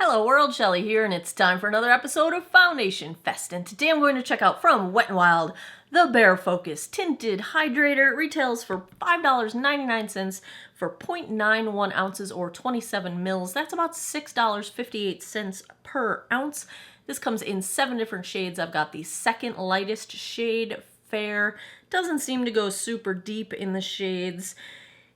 Hello world, Shelly here, and it's time for another episode of Foundation Fest, and today I'm going to check out from Wet n Wild the Bare Focus Tinted Hydrator. It retails for $5.99 for 0.91 ounces or 27 mils. That's about $6.58 per ounce. This comes in 7 different shades. I've got the second lightest shade, Fair. Doesn't seem to go super deep in the shades.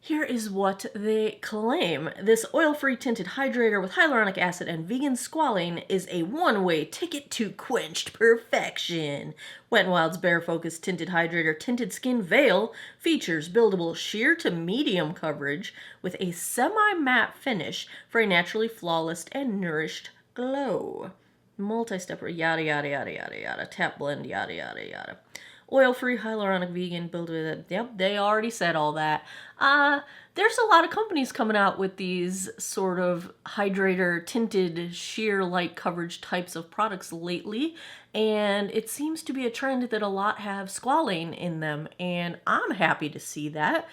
Here is what they claim. This oil-free tinted hydrator with hyaluronic acid and vegan squalane is a one-way ticket to quenched perfection. Wet n Wild's Bare Focus Tinted Hydrator Tinted Skin Veil features buildable sheer to medium coverage with a semi-matte finish for a naturally flawless and nourished glow. Multi-stepper, yada yada yada yada yada, tap blend, yada yada yada. Oil-free, hyaluronic, vegan, build with it. Yep, they already said all that. There's a lot of companies coming out with these sort of hydrator, tinted, sheer light coverage types of products lately, and it seems to be a trend that a lot have squalane in them, and I'm happy to see that.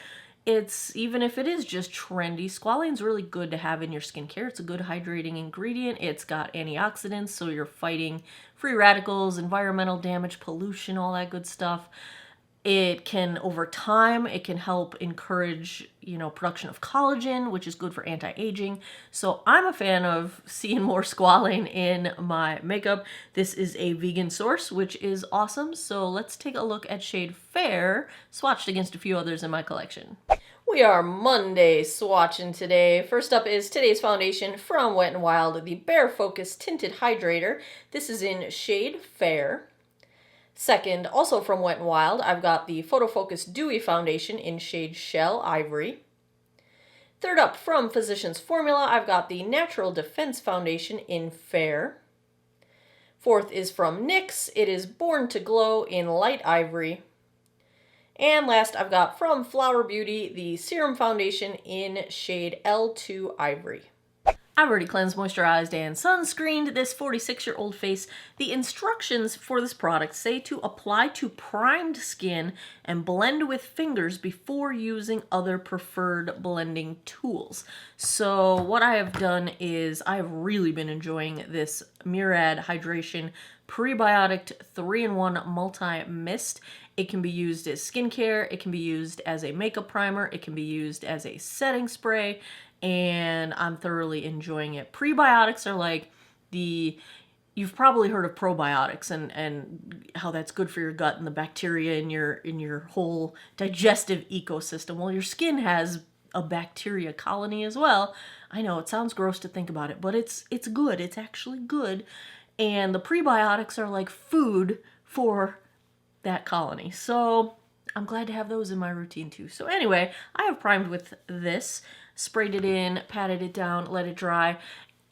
Even if it is just trendy, squalane's really good to have in your skincare. It's a good hydrating ingredient. It's got antioxidants, so you're fighting free radicals, environmental damage, pollution, all that good stuff. It can, over time, it can help encourage, production of collagen, which is good for anti-aging. So I'm a fan of seeing more squalane in my makeup. This is a vegan source, which is awesome. So let's take a look at shade Fair, swatched against a few others in my collection. We are Monday swatching today. First up is today's foundation from Wet n Wild, the Bare Focus Tinted Hydrator. This is in shade Fair. Second, also from Wet n Wild, I've got the Photo Focus Dewy Foundation in shade Shell Ivory. Third up, from Physicians Formula, I've got the Natural Defense Foundation in Fair. Fourth is from NYX. It is Born to Glow in Light Ivory. And last, I've got from Flower Beauty, the Serum Foundation in shade L2 Ivory. I've already cleansed, moisturized, and sunscreened this 46-year-old face. The instructions for this product say to apply to primed skin and blend with fingers before using other preferred blending tools. So what I have done is I have really been enjoying this Murad Hydration Prebiotic 3-in-1 Multi-Mist. It can be used as skincare, it can be used as a makeup primer, it can be used as a setting spray, and I'm thoroughly enjoying it. Prebiotics are like you've probably heard of probiotics and how that's good for your gut and the bacteria in your whole digestive ecosystem. Well, your skin has a bacteria colony as well. I know it sounds gross to think about it, but it's good. It's actually good. And the prebiotics are like food for that colony. So I'm glad to have those in my routine too. So anyway, I have primed with this, sprayed it in, patted it down, let it dry.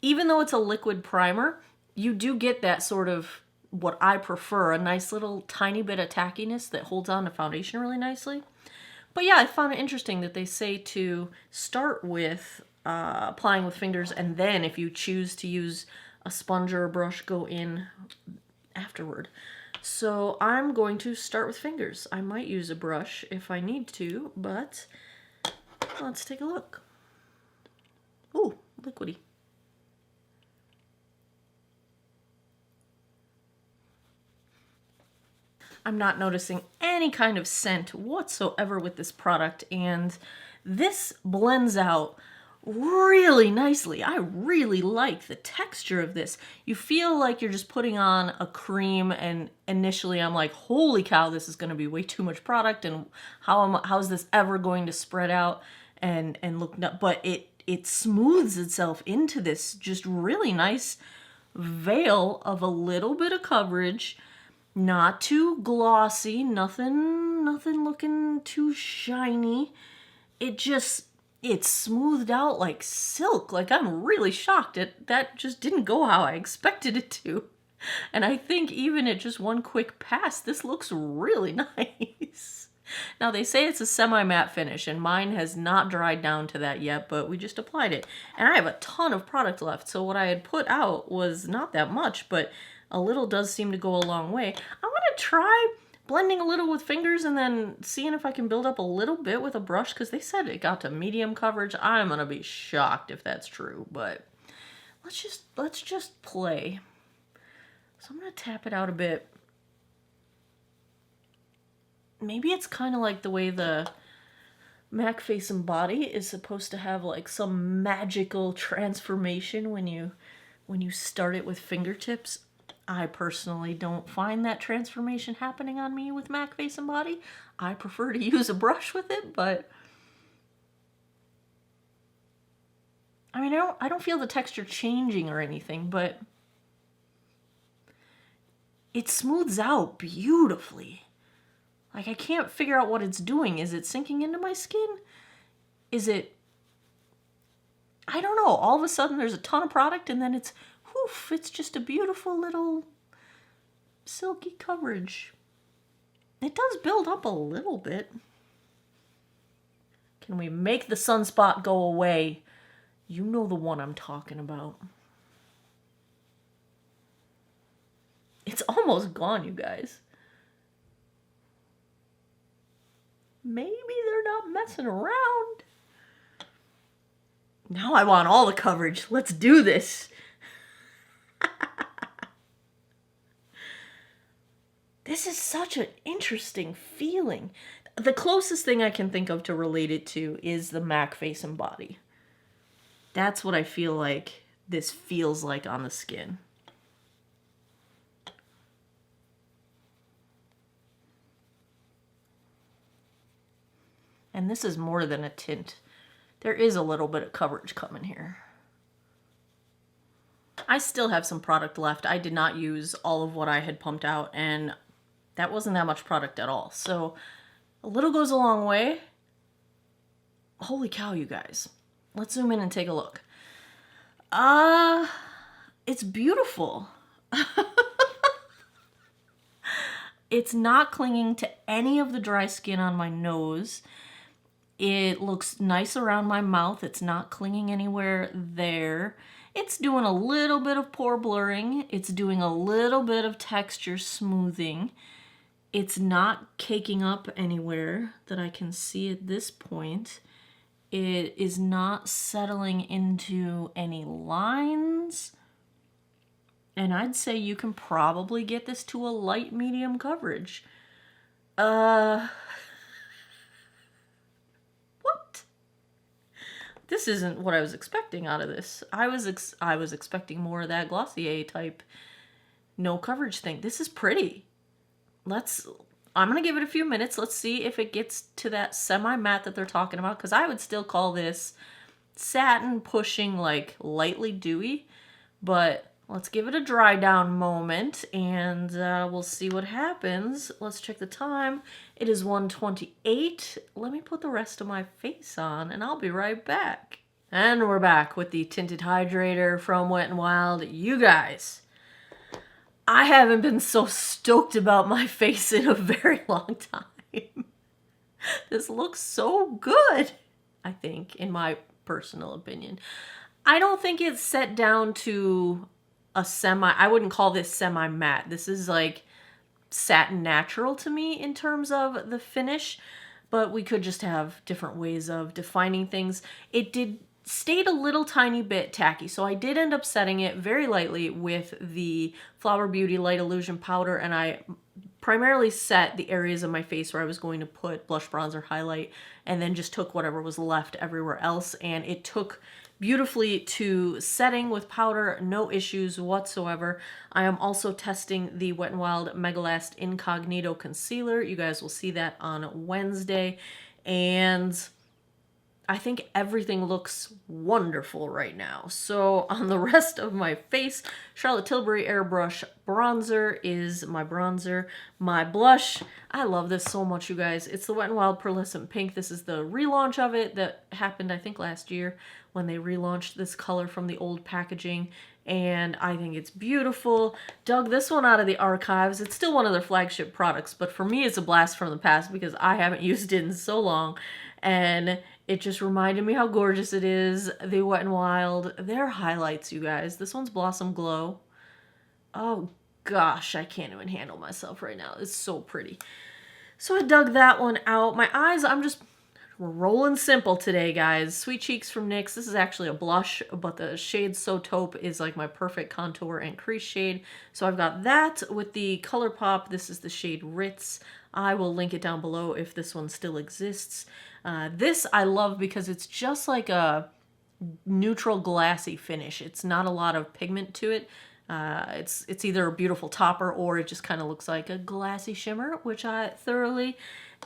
Even though it's a liquid primer, you do get that sort of what I prefer, a nice little tiny bit of tackiness that holds on to foundation really nicely. But yeah, I found it interesting that they say to start with applying with fingers, and then if you choose to use a sponge or a brush, go in afterward. So I'm going to start with fingers. I might use a brush if I need to, but let's take a look. Ooh, liquidy. I'm not noticing any kind of scent whatsoever with this product, and this blends out really nicely. I really like the texture of this. You feel like you're just putting on a cream, and initially I'm like, holy cow, this is going to be way too much product, and how is this ever going to spread out and look nuts? But it smooths itself into this just really nice veil of a little bit of coverage. Not too glossy, nothing looking too shiny. It's smoothed out like silk. Like, I'm really shocked. That just didn't go how I expected it to. And I think even at just one quick pass, this looks really nice. Now, they say it's a semi-matte finish, and mine has not dried down to that yet, but we just applied it. And I have a ton of product left, so what I had put out was not that much, but a little does seem to go a long way. I'm going to try blending a little with fingers and then seeing if I can build up a little bit with a brush, because they said it got to medium coverage. I'm going to be shocked if that's true, but let's just play. So I'm going to tap it out a bit. Maybe it's kind of like the way the MAC face and body is supposed to have like some magical transformation when you start it with fingertips. I personally don't find that transformation happening on me with MAC face and body. I prefer to use a brush with it, but I mean, I don't feel the texture changing or anything, but it smooths out beautifully. Like, I can't figure out what it's doing. Is it sinking into my skin? Is it... I don't know. All of a sudden, there's a ton of product, and then it's... Whoof, it's just a beautiful little silky coverage. It does build up a little bit. Can we make the sunspot go away? You know the one I'm talking about. It's almost gone, you guys. Maybe they're not messing around. Now I want all the coverage. Let's do this. This is such an interesting feeling. The closest thing I can think of to relate it to is the MAC face and body. That's what I feel like this feels like on the skin. And this is more than a tint. There is a little bit of coverage coming here. I still have some product left. I did not use all of what I had pumped out, and that wasn't that much product at all. So a little goes a long way. Holy cow, you guys. Let's zoom in and take a look. It's beautiful. It's not clinging to any of the dry skin on my nose. It looks nice around my mouth. It's not clinging anywhere there. It's doing a little bit of pore blurring. It's doing a little bit of texture smoothing. It's not caking up anywhere that I can see at this point. It is not settling into any lines. And I'd say you can probably get this to a light medium coverage. What? This isn't what I was expecting out of this. I was expecting more of that Glossier type no coverage thing. This is pretty. I'm going to give it a few minutes. Let's see if it gets to that semi-matte that they're talking about, because I would still call this satin pushing like lightly dewy, but let's give it a dry down moment and we'll see what happens. Let's check the time. It is 1:28. Let me put the rest of my face on and I'll be right back. And we're back with the Tinted Hydrator from Wet n Wild. You guys, I haven't been so stoked about my face in a very long time. This looks so good, I think, in my personal opinion. I don't think it's set down to a I wouldn't call this semi-matte. This is like satin natural to me in terms of the finish, but we could just have different ways of defining things. It stayed a little tiny bit tacky, so I did end up setting it very lightly with the Flower Beauty Light Illusion powder, and I primarily set the areas of my face where I was going to put blush, bronzer, highlight, and then just took whatever was left everywhere else, and it took beautifully to setting with powder, no issues whatsoever. I am also testing the Wet n Wild Megalast Incognito Concealer. You guys will see that on Wednesday, and I think everything looks wonderful right now. So on the rest of my face, Charlotte Tilbury Airbrush Bronzer is my bronzer. My blush, I love this so much, you guys. It's the Wet n Wild Pearlescent Pink. This is the relaunch of it that happened, I think, last year when they relaunched this color from the old packaging. And I think it's beautiful. Dug this one out of the archives. It's still one of their flagship products, but for me it's a blast from the past because I haven't used it in so long. And it just reminded me how gorgeous it is. The Wet n Wild, their highlights, you guys. This one's Blossom Glow. Oh gosh, I can't even handle myself right now. It's so pretty. So I dug that one out. My eyes, I'm just We're rolling simple today, guys. Sweet Cheeks from NYX. This is actually a blush, but the shade So Taupe is like my perfect contour and crease shade. So I've got that with the ColourPop. This is the shade Ritz. I will link it down below if this one still exists. This I love because it's just like a neutral glassy finish. It's not a lot of pigment to it. It's either a beautiful topper or it just kind of looks like a glassy shimmer, which I thoroughly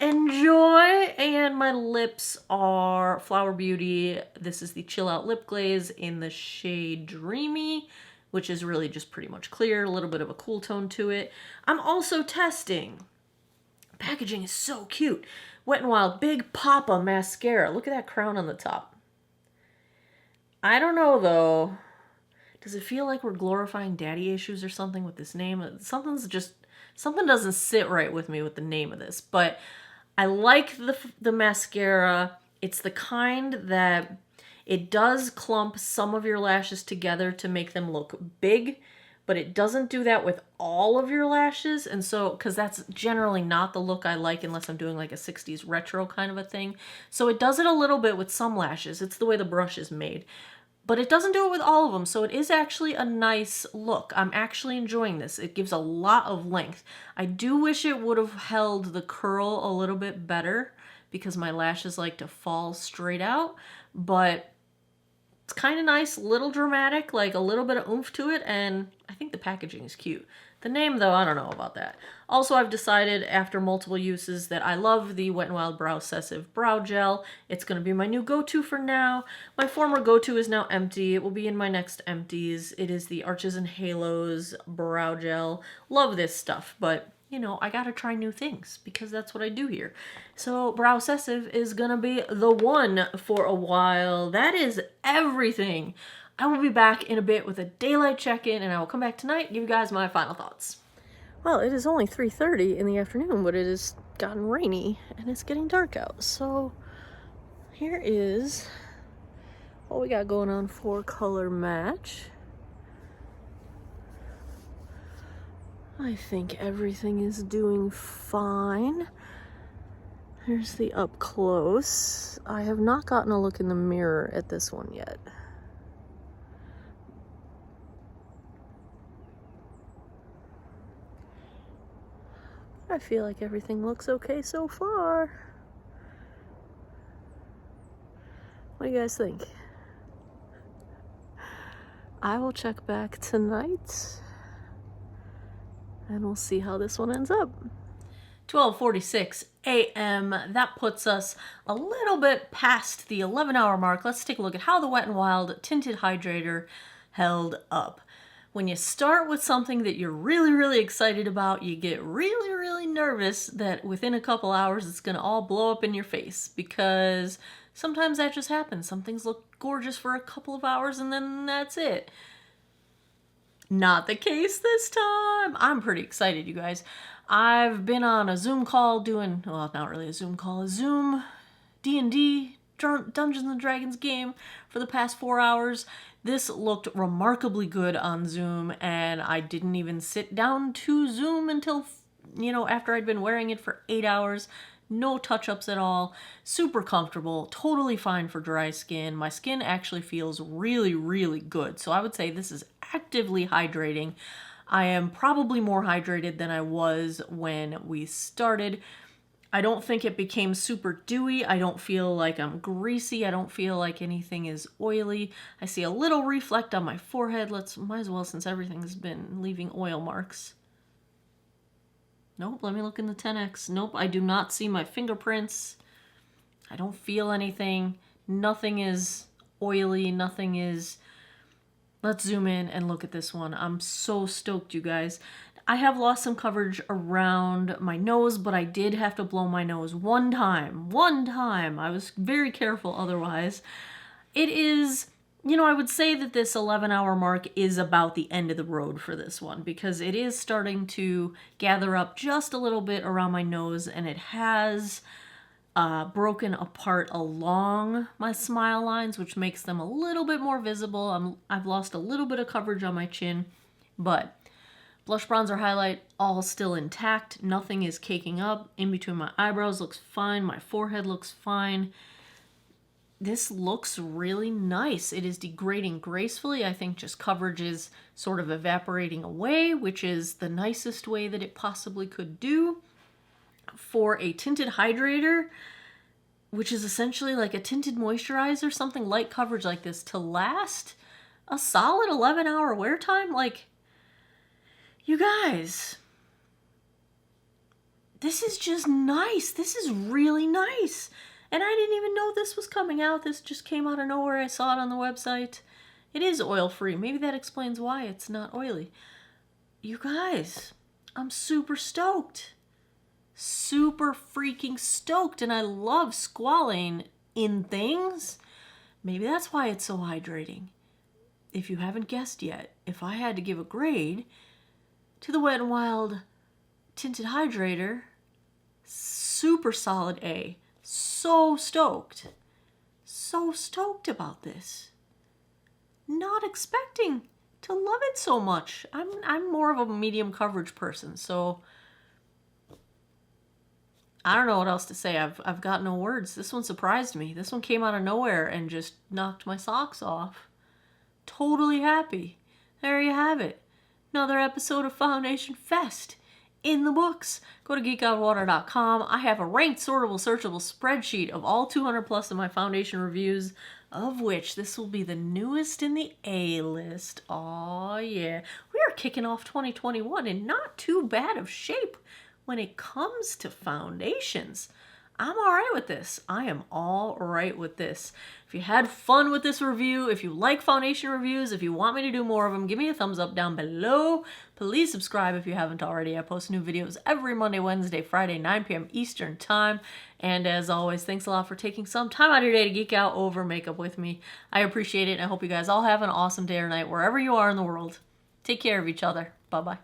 enjoy. And my lips are Flower Beauty. This is the Chill Out Lip Glaze in the shade Dreamy, which is really just pretty much clear, a little bit of a cool tone to it. I'm also testing. Packaging is so cute. Wet n Wild Big Papa Mascara. Look at that crown on the top. I don't know though. Does it feel like we're glorifying daddy issues or something with this name? Something doesn't sit right with me with the name of this, but I like the mascara. It's the kind that it does clump some of your lashes together to make them look big, but it doesn't do that with all of your lashes. And so, because that's generally not the look I like unless I'm doing like a 60s retro kind of a thing. So it does it a little bit with some lashes. It's the way the brush is made. But it doesn't do it with all of them, so it is actually a nice look. I'm actually enjoying this. It gives a lot of length. I do wish it would have held the curl a little bit better because my lashes like to fall straight out, but it's kind of nice, little dramatic, like a little bit of oomph to it, and I think the packaging is cute. The name, though, I don't know about that. Also, I've decided after multiple uses that I love the Wet n Wild Brow Obsessive Brow Gel. It's going to be my new go-to for now. My former go-to is now empty. It will be in my next empties. It is the Arches and Halos Brow Gel. Love this stuff, but, you know, I gotta try new things because that's what I do here. So Brow Obsessive is going to be the one for a while. That is everything. I will be back in a bit with a daylight check-in, and I will come back tonight and give you guys my final thoughts. Well, it is only 3:30 in the afternoon, but it has gotten rainy, and it's getting dark out. So here is what we got going on for color match. I think everything is doing fine. Here's the up close. I have not gotten a look in the mirror at this one yet. I feel like everything looks okay so far. What do you guys think? I will check back tonight and we'll see how this one ends up. 12:46 a.m. That puts us a little bit past the 11-hour mark. Let's take a look at how the Wet n Wild Tinted Hydrator held up. When you start with something that you're really, really excited about, you get really, really nervous that within a couple hours it's going to all blow up in your face, because sometimes that just happens. Some things look gorgeous for a couple of hours and then that's it. Not the case this time. I'm pretty excited, you guys. I've been on a Zoom call doing, well, not really a Zoom call, a Zoom D&D, Dungeons and Dragons game for the past 4 hours. This looked remarkably good on Zoom, and I didn't even sit down to Zoom until, you know, after I'd been wearing it for 8 hours. No touch-ups at all. Super comfortable. Totally fine for dry skin. My skin actually feels really, really good. So I would say this is actively hydrating. I am probably more hydrated than I was when we started. I don't think it became super dewy. I don't feel like I'm greasy. I don't feel like anything is oily. I see a little reflect on my forehead. Might as well, since everything's been leaving oil marks. Nope, let me look in the 10X. Nope, I do not see my fingerprints. I don't feel anything. Nothing is oily. Nothing is... Let's zoom in and look at this one. I'm so stoked, you guys. I have lost some coverage around my nose, but I did have to blow my nose one time. One time. I was very careful otherwise. It is, you know, I would say that this 11-hour mark is about the end of the road for this one, because it is starting to gather up just a little bit around my nose, and it has broken apart along my smile lines, which makes them a little bit more visible. I've lost a little bit of coverage on my chin, but Blush, bronzer, highlight, all still intact. Nothing is caking up. In between my eyebrows looks fine. My forehead looks fine. This looks really nice. It is degrading gracefully. I think just coverage is sort of evaporating away, which is the nicest way that it possibly could do. For a tinted hydrator, which is essentially like a tinted moisturizer, something light coverage like this, to last a solid 11-hour wear time, like, you guys, this is just nice. This is really nice. And I didn't even know this was coming out. This just came out of nowhere. I saw it on the website. It is oil-free. Maybe that explains why it's not oily. You guys, I'm super stoked. Super freaking stoked. And I love squalane in things. Maybe that's why it's so hydrating. If you haven't guessed yet, if I had to give a grade to the Wet n Wild Tinted Hydrator, super solid A. So stoked. So stoked about this. Not expecting to love it so much. I'm more of a medium coverage person, so I don't know what else to say. I've got no words. This one surprised me. This one came out of nowhere and just knocked my socks off. Totally happy. There you have it. Another episode of Foundation Fest in the books. Go to geekoutwater.com. I have a ranked, sortable, searchable spreadsheet of all 200 plus of my foundation reviews, of which this will be the newest in the A list. Aw, yeah. We are kicking off 2021 in not too bad of shape when it comes to foundations. I'm all right with this. I am all right with this. If you had fun with this review, if you like foundation reviews, if you want me to do more of them, give me a thumbs up down below. Please subscribe if you haven't already. I post new videos every Monday, Wednesday, Friday, 9 p.m. Eastern Time. And as always, thanks a lot for taking some time out of your day to geek out over makeup with me. I appreciate it, and I hope you guys all have an awesome day or night wherever you are in the world. Take care of each other. Bye-bye.